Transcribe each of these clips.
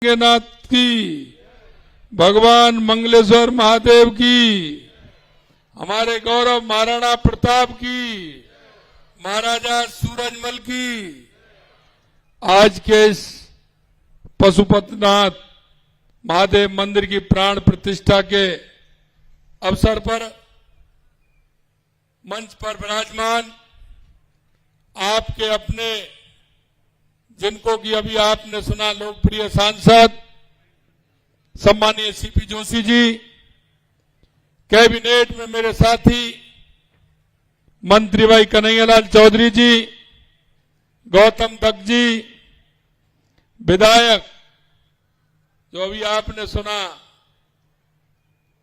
नाथ की, भगवान मंगलेश्वर महादेव की, हमारे गौरव महाराणा प्रताप की, महाराजा सूरजमल की। आज के इस पशुपतिनाथ महादेव मंदिर की प्राण प्रतिष्ठा के अवसर पर मंच पर विराजमान आपके अपने, जिनको कि अभी आपने सुना, लोकप्रिय सांसद सम्मानीय सीपी जोशी जी, कैबिनेट में मेरे साथी मंत्री भाई कन्हैयालाल चौधरी जी, गौतम दत्त जी, विधायक जो अभी आपने सुना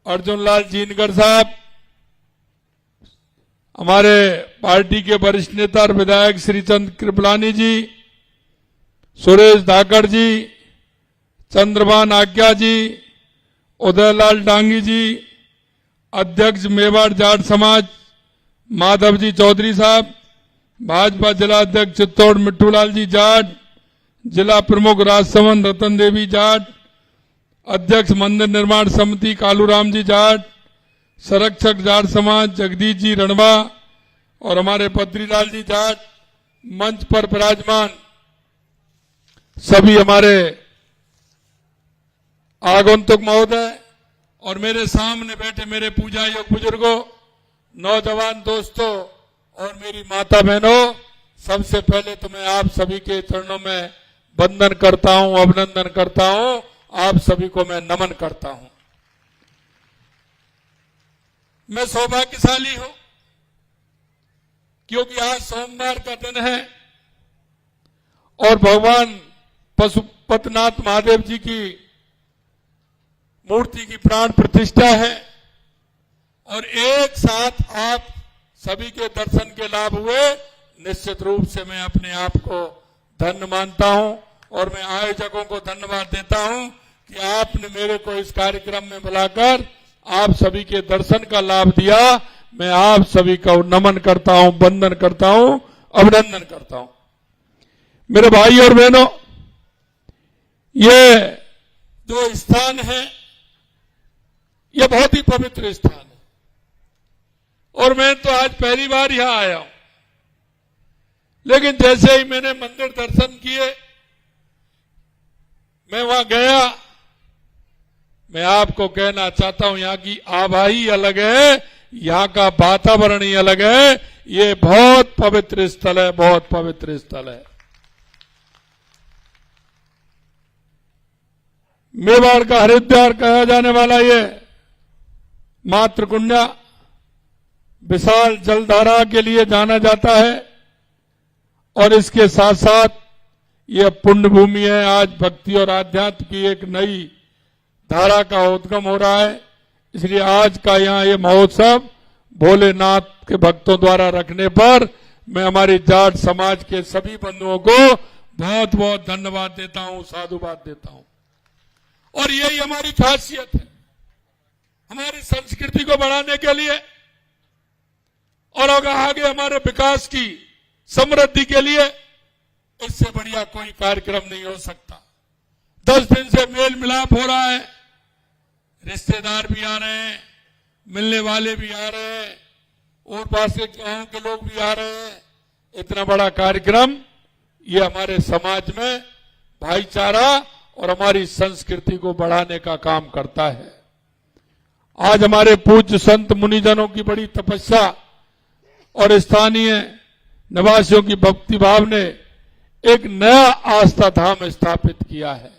अर्जुन लाल जीनकर साहब, हमारे पार्टी के वरिष्ठ नेता और विधायक श्री चंद्र कृपलानी जी, सुरेश धाकड़ जी, चंद्रभान आज्ञा जी, उदयलाल डांगी जी, अध्यक्ष मेवाड़ जाट समाज माधव जी चौधरी साहब, भाजपा जिला अध्यक्ष चित्तौड़ मिट्टूलाल जी जाट, जिला प्रमुख राजसमंद रतन देवी जाट, अध्यक्ष मंदिर निर्माण समिति कालूराम जी जाट, संरक्षक जाट समाज जगदीश जी रणवा और हमारे पत्रीलाल जी जाट, मंच पर विराजमान सभी हमारे आगंतुक महोदय और मेरे सामने बैठे मेरे पूजा योग बुजुर्गों, नौजवान दोस्तों और मेरी माता बहनों, सबसे पहले तो मैं आप सभी के चरणों में वंदन करता हूं, अभिनंदन करता हूं, आप सभी को मैं नमन करता हूं। मैं सौभाग्यशाली हूं क्योंकि आज सोमवार का दिन है और भगवान पशुपतिनाथ महादेव जी की मूर्ति की प्राण प्रतिष्ठा है और एक साथ आप सभी के दर्शन के लाभ हुए। निश्चित रूप से मैं अपने आप को धन्य मानता हूं और मैं आयोजकों को धन्यवाद देता हूं कि आपने मेरे को इस कार्यक्रम में बुलाकर आप सभी के दर्शन का लाभ दिया। मैं आप सभी का नमन करता हूं, वंदन करता हूं, अभिनंदन करता हूं। मेरे भाई और बहनों, ये जो स्थान है ये बहुत ही पवित्र स्थान है और मैं तो आज पहली बार यहां आया हूं, लेकिन जैसे ही मैंने मंदिर दर्शन किए, मैं वहां गया, मैं आपको कहना चाहता हूं यहां की आभा ही अलग है, यहां का वातावरण ही अलग है। ये बहुत पवित्र स्थल है, बहुत पवित्र स्थल है। मेवाड़ का हरिद्वार कहा जाने वाला ये मातृकुंडा विशाल जलधारा के लिए जाना जाता है और इसके साथ साथ यह पुण्य भूमि है। आज भक्ति और आध्यात्म की एक नई धारा का उद्गम हो रहा है, इसलिए आज का यहाँ ये महोत्सव भोलेनाथ के भक्तों द्वारा रखने पर मैं हमारी जाट समाज के सभी बंधुओं को बहुत बहुत धन्यवाद देता हूं, साधुवाद देता हूं। और यही हमारी खासियत है, हमारी संस्कृति को बढ़ाने के लिए और आगे हमारे विकास की समृद्धि के लिए इससे बढ़िया कोई कार्यक्रम नहीं हो सकता। 10 दिन से मेल मिलाप हो रहा है, रिश्तेदार भी आ रहे हैं, मिलने वाले भी आ रहे हैं और पास के गांव के लोग भी आ रहे हैं। इतना बड़ा कार्यक्रम ये हमारे समाज में भाईचारा और हमारी संस्कृति को बढ़ाने का काम करता है। आज हमारे पूज्य संत मुनिजनों की बड़ी तपस्या और स्थानीय निवासियों की भक्ति भाव ने एक नया आस्था धाम स्थापित किया है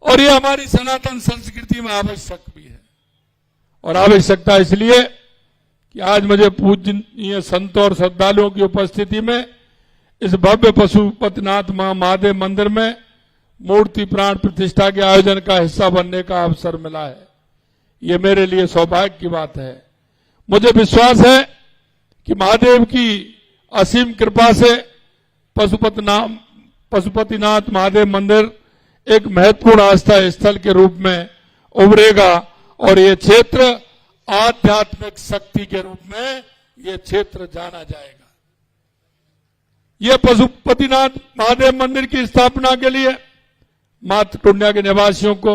और यह हमारी सनातन संस्कृति में आवश्यक भी है। और आवश्यकता इसलिए कि आज मुझे पूजनीय संतों और श्रद्धालुओं की उपस्थिति में इस भव्य पशुपतिनाथ महादेव मंदिर में मूर्ति प्राण प्रतिष्ठा के आयोजन का हिस्सा बनने का अवसर मिला है। ये मेरे लिए सौभाग्य की बात है। मुझे विश्वास है कि महादेव की असीम कृपा से पशुपतिनाथ महादेव मंदिर एक महत्वपूर्ण आस्था स्थल के रूप में उभरेगा और ये क्षेत्र आध्यात्मिक शक्ति के रूप में ये क्षेत्र जाना जाएगा। ये पशुपतिनाथ महादेव मंदिर की स्थापना के लिए मातृटुंडिया के निवासियों को,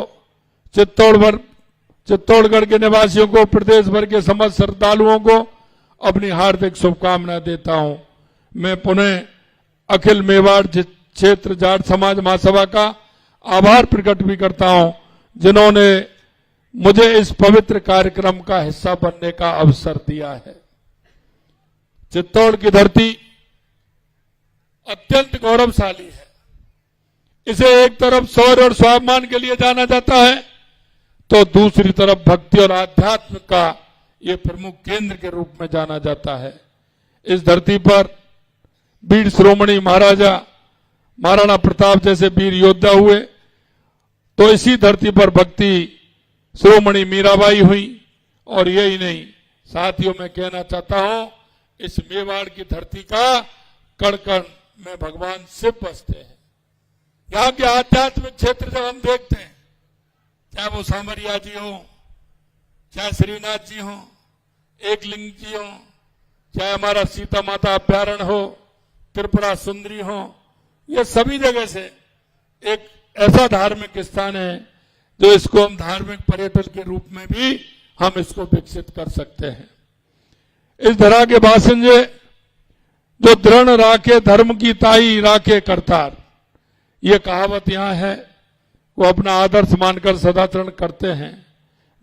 चित्तौड़गढ़ के निवासियों को, प्रदेश भर के समस्त श्रद्धालुओं को अपनी हार्दिक शुभकामनाएं देता हूं। मैं पुनः अखिल मेवाड़ क्षेत्र जाट समाज महासभा का आभार प्रकट भी करता हूं, जिन्होंने मुझे इस पवित्र कार्यक्रम का हिस्सा बनने का अवसर दिया है। चित्तौड़ की धरती अत्यंत गौरवशाली है। इसे एक तरफ शौर्य और स्वाभिमान के लिए जाना जाता है, तो दूसरी तरफ भक्ति और आध्यात्म का ये प्रमुख केंद्र के रूप में जाना जाता है। इस धरती पर वीर शिरोमणि महाराणा प्रताप जैसे वीर योद्धा हुए, तो इसी धरती पर भक्ति शिरोमणि मीराबाई हुई। और यही नहीं, साथियों, मैं कहना चाहता हूं, इस मेवाड़ की धरती का कण कण में भगवान शिव बसते हैं। यहां के आध्यात्मिक क्षेत्र जब हम देखते हैं, चाहे वो सांवरिया जी हो, चाहे श्रीनाथ जी हो, एकलिंग जी हो, चाहे हमारा सीता माता अभ्यारण्य हो, त्रिपुरा सुंदरी हो, ये सभी जगह से एक ऐसा धार्मिक स्थान है जो इसको हम धार्मिक पर्यटन के रूप में भी हम इसको विकसित कर सकते हैं। इस धरा के बासिंदे जो दृढ़ राखे धर्म की ताई राखे करतार, ये कहावत यहां है, वो अपना आदर्श मानकर सदाचरण करते हैं।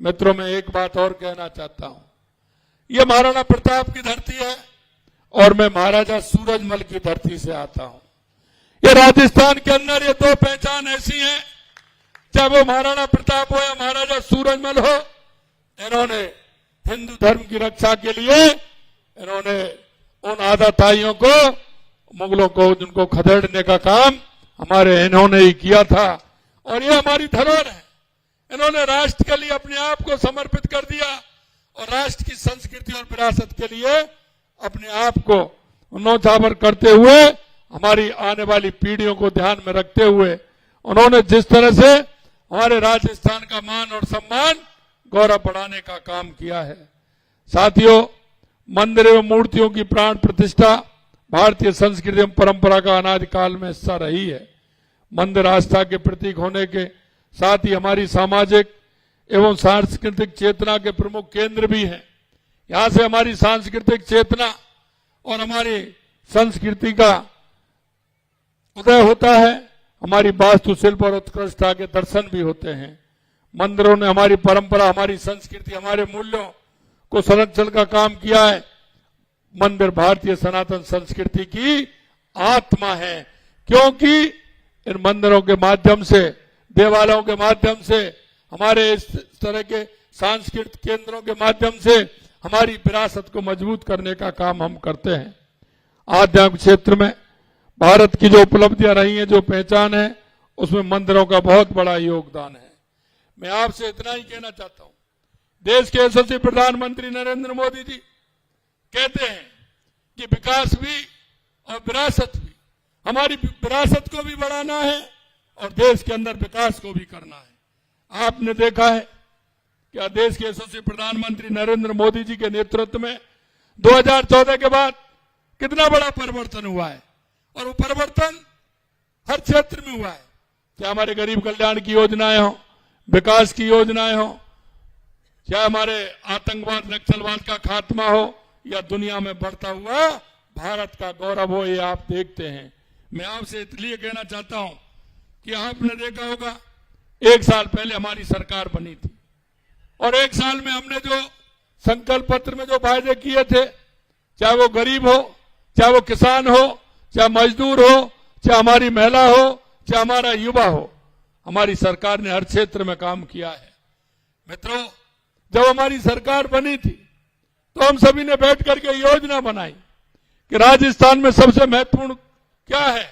मित्रों, मैं एक बात और कहना चाहता हूं, ये महाराणा प्रताप की धरती है और मैं महाराजा सूरजमल की धरती से आता हूं। ये राजस्थान के अंदर ये दो पहचान ऐसी हैं, चाहे वो महाराणा प्रताप हो या महाराजा सूरजमल हो, इन्होंने हिंदू धर्म की रक्षा के लिए इन्होंने उन आदाताइयों को, मुगलों को, जिनको खदेड़ने का काम हमारे इन्होंने ही किया था। और ये हमारी धरोहर है। इन्होंने राष्ट्र के लिए अपने आप को समर्पित कर दिया और राष्ट्र की संस्कृति और विरासत के लिए अपने आप को नौछावर करते हुए, हमारी आने वाली पीढ़ियों को ध्यान में रखते हुए उन्होंने जिस तरह से हमारे राजस्थान का मान और सम्मान, गौरव बढ़ाने का काम किया है। साथियों, मंदिर एवं मूर्तियों की प्राण प्रतिष्ठा भारतीय संस्कृति एवं परंपरा का अनादिकाल में हिस्सा रही है। मंदिर आस्था के प्रतीक होने के साथ ही हमारी सामाजिक एवं सांस्कृतिक चेतना के प्रमुख केंद्र भी हैं। यहां से हमारी सांस्कृतिक चेतना और हमारी संस्कृति का उदय होता है। हमारी वास्तुशिल्प और उत्कृष्टता के दर्शन भी होते हैं। मंदिरों ने हमारी परंपरा, हमारी संस्कृति, हमारे मूल्यों को संरक्षण का काम किया है। मंदिर भारतीय सनातन संस्कृति की आत्मा है, क्योंकि इन मंदिरों के माध्यम से, देवालयों के माध्यम से, हमारे इस तरह के सांस्कृतिक केंद्रों के माध्यम से हमारी विरासत को मजबूत करने का काम हम करते हैं। आध्यात्मिक क्षेत्र में भारत की जो उपलब्धियां रही हैं, जो पहचान है, उसमें मंदिरों का बहुत बड़ा योगदान है। मैं आपसे इतना ही कहना चाहता हूं, देश के यशस्वी प्रधानमंत्री नरेंद्र मोदी जी कहते हैं कि विकास भी और विरासत भी, हमारी विरासत को भी बढ़ाना है और देश के अंदर विकास को भी करना है। आपने देखा है कि देश के यशस्वी प्रधानमंत्री नरेंद्र मोदी जी के नेतृत्व में 2014 के बाद कितना बड़ा परिवर्तन हुआ है, और वो परिवर्तन हर क्षेत्र में हुआ है। चाहे हमारे गरीब कल्याण की योजनाएं हो, विकास की योजनाएं हो, चाहे हमारे आतंकवाद, नक्सलवाद का खात्मा हो, या दुनिया में बढ़ता हुआ भारत का गौरव हो, ये आप देखते हैं। मैं आपसे इसलिए कहना चाहता हूं कि आपने देखा होगा, 1 साल पहले हमारी सरकार बनी थी और 1 साल में हमने जो संकल्प पत्र में जो वायदे किए थे, चाहे वो गरीब हो, चाहे वो किसान हो, चाहे मजदूर हो, चाहे हमारी महिला हो, चाहे हमारा युवा हो, हमारी सरकार ने हर क्षेत्र में काम किया है। मित्रों, जब हमारी सरकार बनी थी तो हम सभी ने बैठ करके योजना बनाई कि राजस्थान में सबसे महत्वपूर्ण क्या है,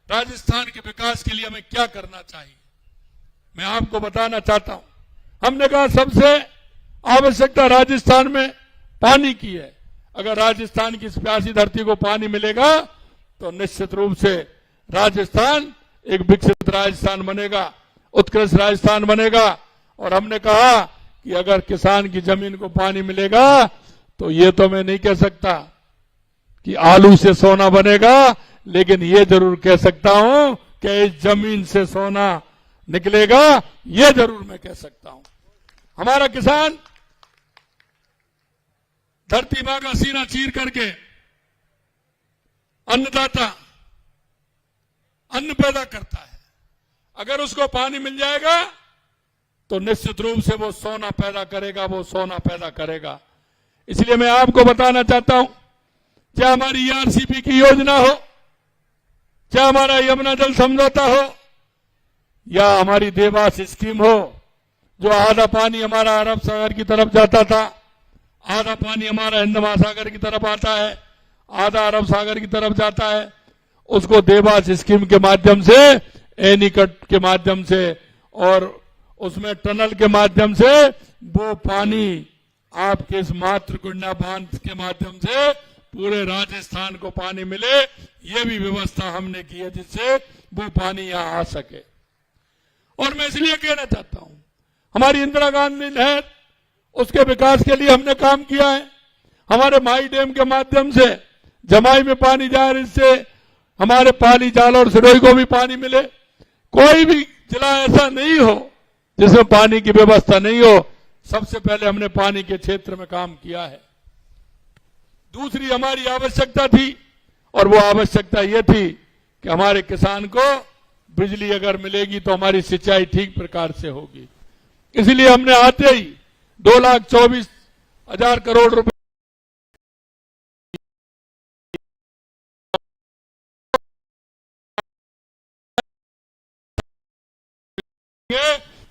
राजस्थान के विकास के लिए हमें क्या करना चाहिए। मैं आपको बताना चाहता हूं, हमने कहा सबसे आवश्यकता राजस्थान में पानी की है। अगर राजस्थान की इस प्यासी धरती को पानी मिलेगा तो निश्चित रूप से राजस्थान एक विकसित राजस्थान बनेगा, उत्कृष्ट राजस्थान बनेगा। और हमने कहा कि अगर किसान की जमीन को पानी मिलेगा तो ये तो मैं नहीं कह सकता कि आलू से सोना बनेगा, लेकिन ये जरूर कह सकता हूं कि इस जमीन से सोना निकलेगा, यह जरूर मैं कह सकता हूं। हमारा किसान धरती मां का सीना चीर करके अन्नदाता अन्न पैदा करता है। अगर उसको पानी मिल जाएगा तो निश्चित रूप से वो सोना पैदा करेगा, वो सोना पैदा करेगा। इसलिए मैं आपको बताना चाहता हूं, चाहे हमारी ईआरसीपी की योजना हो, चाहे हमारा यमुना जल समझौता हो, या हमारी देवास स्कीम हो, जो आधा पानी हमारा अरब सागर की तरफ जाता था, आधा पानी हमारा हिंद महासागर की तरफ आता है, आधा अरब सागर की तरफ जाता है, उसको देवास स्कीम के माध्यम से, एनीकट के माध्यम से और उसमें टनल के माध्यम से वो पानी आपके इस मातृकुंडा बांध के माध्यम से पूरे राजस्थान को पानी मिले, ये भी व्यवस्था हमने की है जिससे वो पानी यहां आ सके। और मैं इसलिए कहना चाहता हूं, हमारी इंदिरा गांधी नहर, उसके विकास के लिए हमने काम किया है। हमारे माई डैम के माध्यम से जमाई में पानी जाए, इससे हमारे पाली, जाल और सिरोही को भी पानी मिले। कोई भी जिला ऐसा नहीं हो जिसमें पानी की व्यवस्था नहीं हो। सबसे पहले हमने पानी के क्षेत्र में काम किया है। दूसरी हमारी आवश्यकता थी, और वो आवश्यकता ये थी कि हमारे किसान को बिजली अगर मिलेगी तो हमारी सिंचाई ठीक प्रकार से होगी। इसलिए हमने आते ही 2,24,000 करोड़ रुपए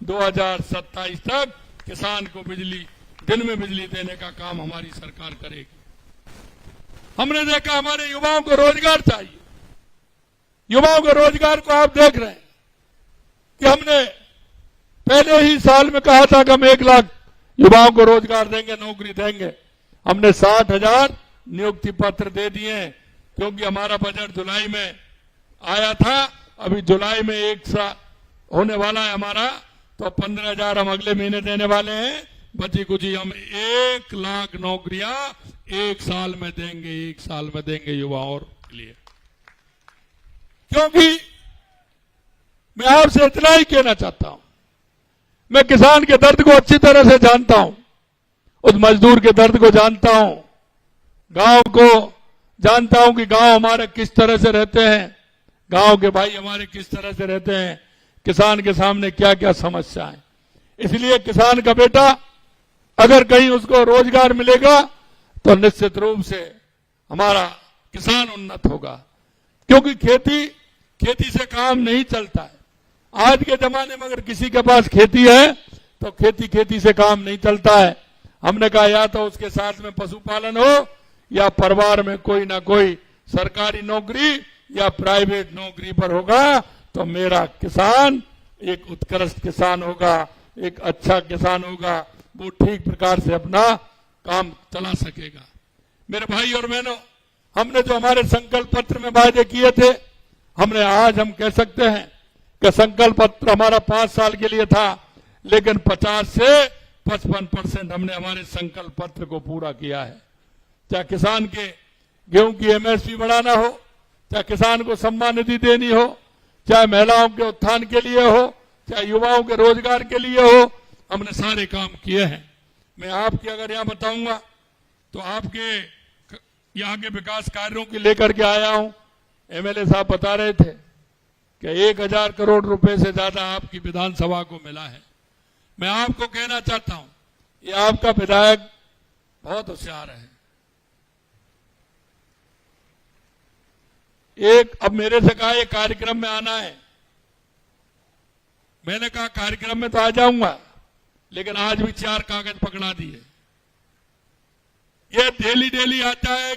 2027 तक किसान को बिजली, दिन में बिजली देने का काम हमारी सरकार करेगी। हमने देखा हमारे युवाओं को रोजगार चाहिए। युवाओं के रोजगार को आप देख रहे हैं कि हमने पहले ही साल में कहा था कि हम 1 लाख युवाओं को रोजगार देंगे, नौकरी देंगे। हमने 60,000 नियुक्ति पत्र दे दिए, क्योंकि हमारा बजट जुलाई में आया था। अभी जुलाई में 1 साल होने वाला है हमारा, तो 15,000 हम अगले महीने देने वाले हैं। बची कुछ ही हम 1 लाख नौकरियां 1 साल में देंगे, 1 साल में देंगे युवाओं के लिए। क्योंकि मैं आपसे इतना ही कहना चाहता हूं, मैं किसान के दर्द को अच्छी तरह से जानता हूं, उस मजदूर के दर्द को जानता हूं, गांव को जानता हूं कि गांव हमारे किस तरह से रहते हैं, गांव के भाई हमारे किस तरह से रहते हैं, किसान के सामने क्या क्या समस्या है। इसलिए किसान का बेटा अगर कहीं उसको रोजगार मिलेगा तो निश्चित रूप से हमारा किसान उन्नत होगा। क्योंकि खेती से काम नहीं चलता है। आज के जमाने में अगर किसी के पास खेती है तो खेती से काम नहीं चलता है। हमने कहा या तो उसके साथ में पशुपालन हो, या परिवार में कोई ना कोई सरकारी नौकरी या प्राइवेट नौकरी पर होगा, तो मेरा किसान एक उत्कृष्ट किसान होगा, एक अच्छा किसान होगा, वो ठीक प्रकार से अपना काम चला सकेगा। मेरे भाई और बहनों, हमने जो हमारे संकल्प पत्र में वायदे किए थे, हमने आज हम कह सकते हैं कि संकल्प पत्र हमारा 5 साल के लिए था, लेकिन 50 से 55% हमने हमारे संकल्प पत्र को पूरा किया है। चाहे किसान के गेहूं की एमएसपी बढ़ाना हो, चाहे किसान को सम्मान निधि देनी हो, चाहे महिलाओं के उत्थान के लिए हो, चाहे युवाओं के रोजगार के लिए हो, हमने सारे काम किए हैं। मैं आपके अगर यहां बताऊंगा तो आपके यहां के विकास कार्यों की लेकर के आया हूं। एमएलए साहब बता रहे थे कि 1,000 करोड़ रुपए से ज्यादा आपकी विधानसभा को मिला है। मैं आपको कहना चाहता हूं, ये आपका विधायक बहुत होशियार है। अब मेरे से कहा ये कार्यक्रम में आना है, मैंने कहा कार्यक्रम में तो आ जाऊंगा, लेकिन आज भी 4 कागज पकड़ा दिए। ये डेली आता है।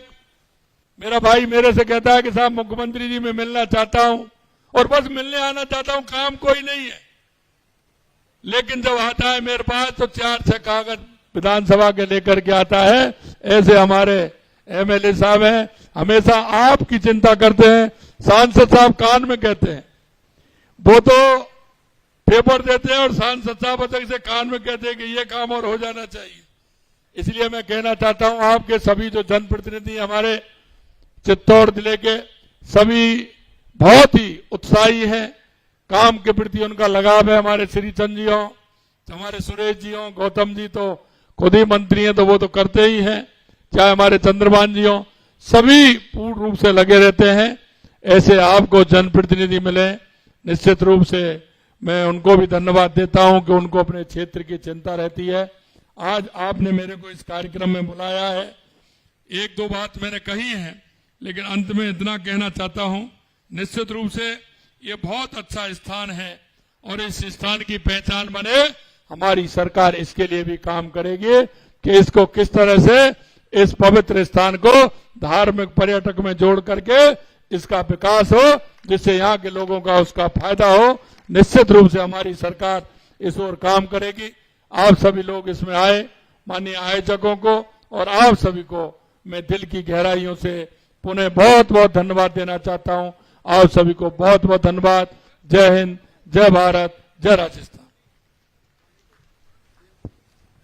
मेरा भाई मेरे से कहता है कि साहब मुख्यमंत्री जी मैं मिलना चाहता हूं, और बस मिलने आना चाहता हूं, काम कोई नहीं है। लेकिन जब आता है मेरे पास तो 4-6 कागज विधानसभा के लेकर के आता है। ऐसे हमारे एमएलए साहब हैं, हमेशा आपकी चिंता करते हैं। सांसद साहब कान में कहते हैं, वो तो पेपर देते हैं, और सांसद साहब अलग से कान में कहते हैं कि ये काम और हो जाना चाहिए। इसलिए मैं कहना चाहता हूं, आपके सभी जो जनप्रतिनिधि हमारे चित्तौड़ जिले के सभी बहुत ही उत्साही हैं, काम के प्रति उनका लगाव है। हमारे श्रीचंद जी हों, हमारे सुरेश जी हों, गौतम जी तो खुद ही मंत्री हैं तो वो तो करते ही हैं, चाहे हमारे चंद्रभान जी हों, सभी पूर्ण रूप से लगे रहते हैं। ऐसे आपको जनप्रतिनिधि मिले, निश्चित रूप से मैं उनको भी धन्यवाद देता हूं कि उनको अपने क्षेत्र की चिंता रहती है। आज आपने मेरे को इस कार्यक्रम में बुलाया है, एक दो बात मैंने कही है, लेकिन अंत में इतना कहना चाहता हूं, निश्चित रूप से ये बहुत अच्छा स्थान है और इस स्थान की पहचान बने। हमारी सरकार इसके लिए भी काम करेगी कि इसको किस तरह से इस पवित्र स्थान को धार्मिक पर्यटक में जोड़ करके इसका विकास हो, जिससे यहाँ के लोगों का उसका फायदा हो। निश्चित रूप से हमारी सरकार इस ओर काम करेगी। आप सभी लोग इसमें आए, माननीय आयोजकों को और आप सभी को मैं दिल की गहराइयों से पुनः बहुत बहुत धन्यवाद देना चाहता हूं। आप सभी को बहुत बहुत धन्यवाद। जय हिंद, जय भारत, जय राजस्थान।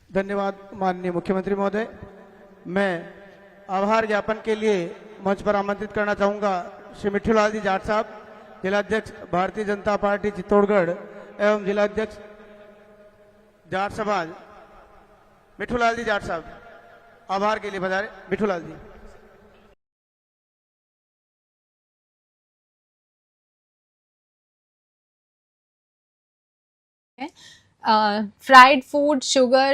धन्यवाद माननीय मुख्यमंत्री महोदय। मैं आभार ज्ञापन के लिए मंच पर आमंत्रित करना चाहूंगा श्री मिठूलाल जी जाट साहब, जिलाध्यक्ष भारतीय जनता पार्टी चित्तौड़गढ़ एवं जिलाध्यक्ष जाट समाज। मिठूलाल जी जाट साहब आभार के लिए पधारे। Mithulal ji. Fried food, sugar